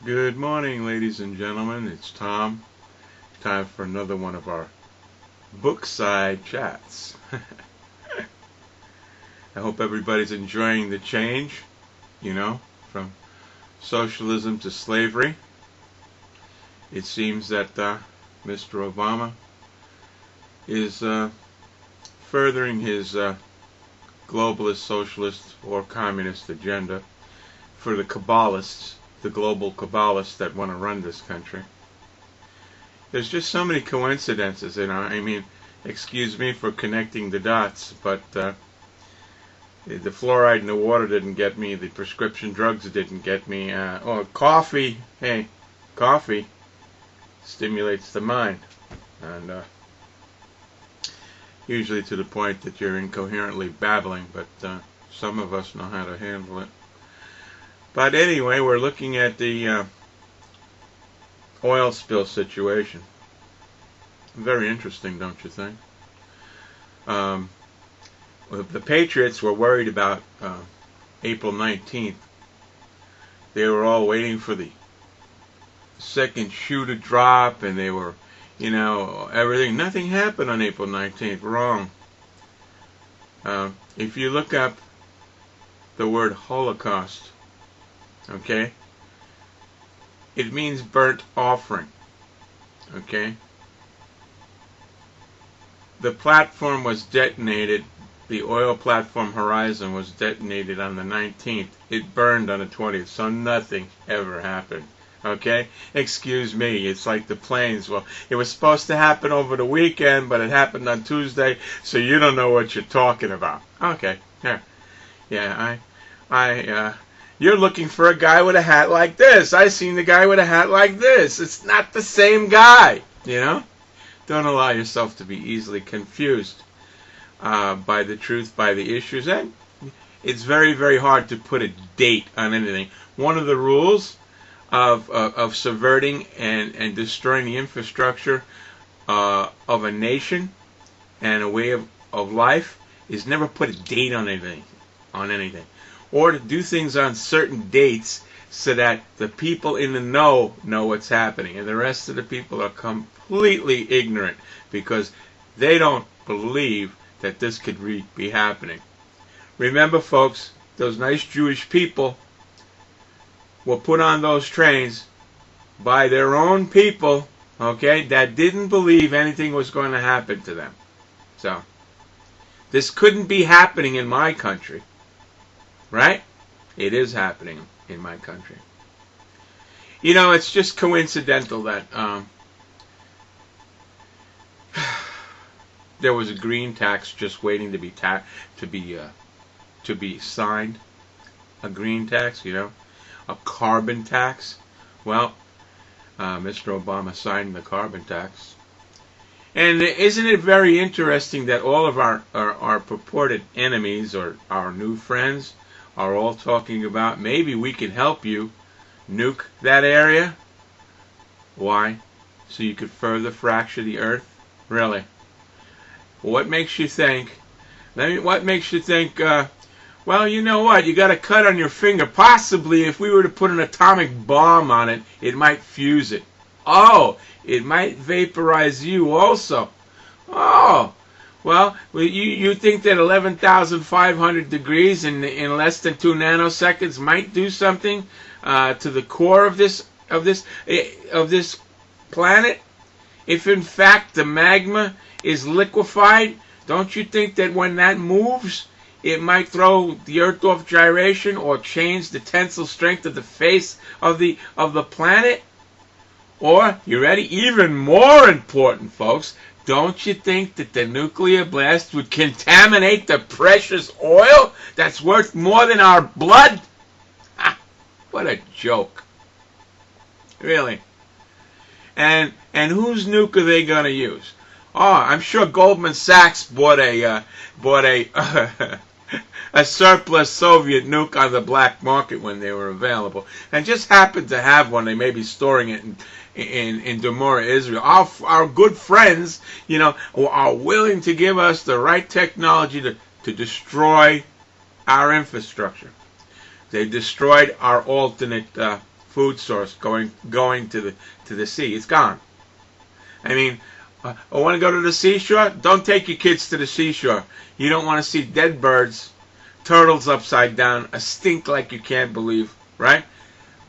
Good morning, ladies and gentlemen. It's Tom. Time for another one of our bookside chats. I hope everybody's enjoying the change, from socialism to slavery. It seems that Mr. Obama is furthering his globalist, socialist, or communist agenda for the Kabbalists, the global Kabbalists that want to run this country. There's just so many coincidences, excuse me for connecting the dots, but the fluoride in the water didn't get me, the prescription drugs didn't get me, coffee, hey, coffee stimulates the mind, and usually to the point that you're incoherently babbling, but some of us know how to handle it. But anyway, we're looking at the oil spill situation. Very interesting, don't you think? The Patriots were worried about April 19th. They were all waiting for the second shoe to drop, and they were, everything. Nothing happened on April 19th. Wrong. If you look up the word Holocaust, okay, it means burnt offering. Okay, the platform was detonated. The oil platform Horizon was detonated on the 19th. It burned on the 20th, so nothing ever happened. Okay, excuse me, it's like the planes. Well, it was supposed to happen over the weekend, but it happened on Tuesday, so you don't know what you're talking about. Okay, yeah, you're looking for a guy with a hat like this. I seen the guy with a hat like this. It's not the same guy, Don't allow yourself to be easily confused by the truth, by the issues. And it's very, very hard to put a date on anything. One of the rules of subverting and destroying the infrastructure of a nation and a way of life is never put a date on anything. Or to do things on certain dates so that the people in the know what's happening, and the rest of the people are completely ignorant because they don't believe that this could be happening. Remember, folks, those nice Jewish people were put on those trains by their own people, okay, that didn't believe anything was going to happen to them. So, this couldn't be happening in my country. Right? It is happening in my country. It's just coincidental that there was a green tax just waiting to be signed. A green tax, a carbon tax. Well, Mr. Obama signed the carbon tax. And isn't it very interesting that all of our purported enemies or our new friends are all talking about maybe we can help you nuke that area? Why? So you could further fracture the earth? Really? What makes you think, well, you know what, you got a cut on your finger. Possibly if we were to put an atomic bomb on it, it might fuse it. Oh, it might vaporize you also. Oh, well, you think that 11,500 degrees in less than 2 nanoseconds might do something to the core of this planet? If in fact the magma is liquefied, don't you think that when that moves, it might throw the Earth off gyration or change the tensile strength of the face of the planet? Or, you ready? Even more important, folks, don't you think that the nuclear blast would contaminate the precious oil that's worth more than our blood? Ha, what a joke. Really. And whose nuke are they going to use? Oh, I'm sure Goldman Sachs bought a a surplus Soviet nuke on the black market when they were available, and just happened to have one. They may be storing it in Demora, Israel. Our good friends, are willing to give us the right technology to destroy our infrastructure. They destroyed our alternate food source going to the sea. It's gone. I mean, I want to go to the seashore? Don't take your kids to the seashore. You don't want to see dead birds, turtles upside down, a stink like you can't believe, right?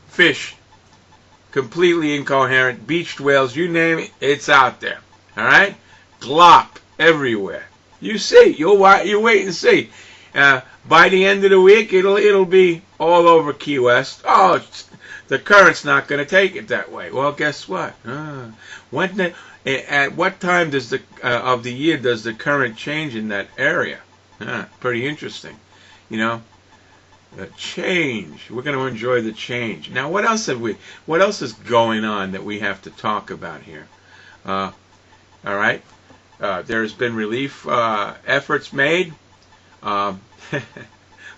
Fish, completely incoherent, beached whales, you name it, it's out there, all right? Glop everywhere. You see, you wait and see. By the end of the week, it'll be all over Key West. Oh, the current's not going to take it that way. Well, guess what? At what time does of the year does the current change in that area? Pretty interesting, you know. The change. We're going to enjoy the change. Now, what else is going on that we have to talk about here? All right. There's been relief efforts made.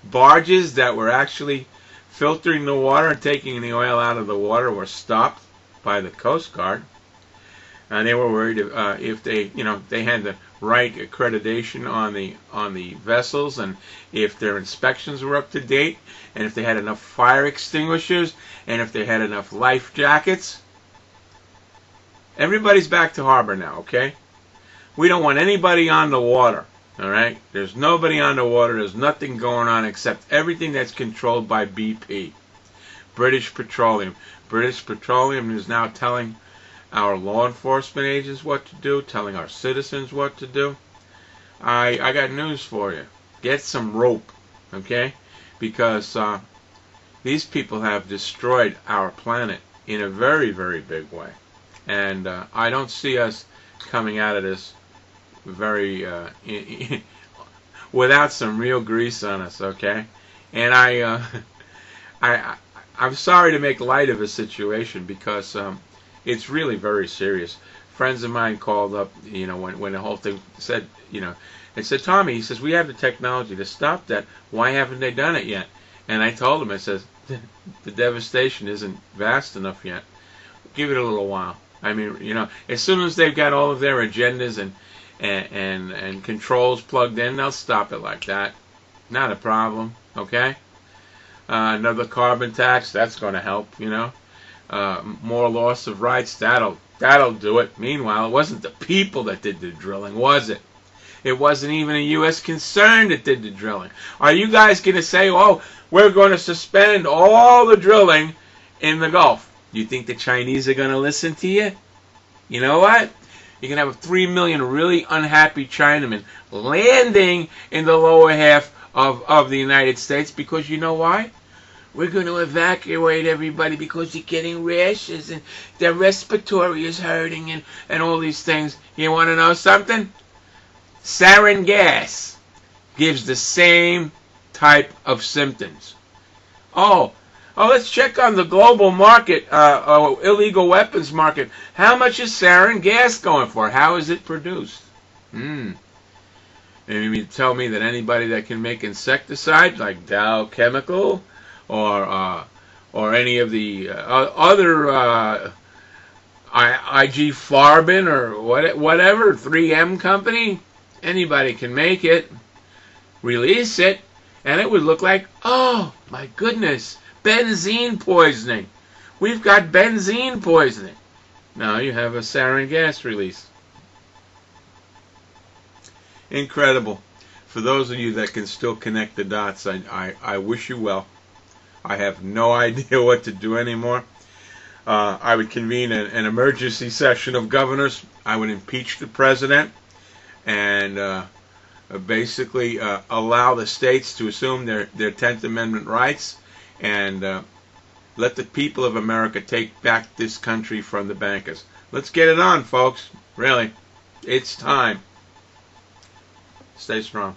Barges that were actually filtering the water and taking the oil out of the water were stopped by the Coast Guard. And they were worried if they had the right accreditation on the vessels, and if their inspections were up to date, and if they had enough fire extinguishers, and if they had enough life jackets. Everybody's back to harbor now, okay? We don't want anybody on the water, all right? There's nobody on the water. There's nothing going on except everything that's controlled by BP, British Petroleum. British Petroleum is now telling our law enforcement agents what to do, telling our citizens what to do. I got news for you. Get some rope, okay? Because these people have destroyed our planet in a very, very big way. And I don't see us coming out of this very without some real grease on us, okay? And I'm sorry to make light of a situation because it's really very serious. Friends of mine called up, when the whole thing said, they said, Tommy, he says, we have the technology to stop that. Why haven't they done it yet? And I told him, I says, the devastation isn't vast enough yet. Give it a little while. I mean, as soon as they've got all of their agendas and controls plugged in, they'll stop it like that. Not a problem, okay? Another carbon tax, that's going to help, more loss of rights, that'll do it. Meanwhile, it wasn't the people that did the drilling, was it? It wasn't even a U.S. concern that did the drilling. Are you guys going to say, oh, we're going to suspend all the drilling in the Gulf? You think the Chinese are going to listen to you? You know what? You're going to have 3 million really unhappy Chinamen landing in the lower half of the United States because you know why? We're going to evacuate everybody because you're getting rashes and their respiratory is hurting and all these things. You want to know something? Sarin gas gives the same type of symptoms. Oh, let's check on the global market, illegal weapons market. How much is sarin gas going for? How is it produced? Maybe you tell me that anybody that can make insecticides like Dow Chemical or any of the other IG Farben or whatever 3M company, anybody can make it, release it, and it would look like, oh my goodness, benzene poisoning. We've got benzene poisoning. Now you have a sarin gas release. Incredible. For those of you that can still connect the dots, I wish you well. I have no idea what to do anymore. I would convene an emergency session of governors. I would impeach the president and basically allow the states to assume their 10th Amendment rights and let the people of America take back this country from the bankers. Let's get it on, folks. Really. It's time. Stay strong.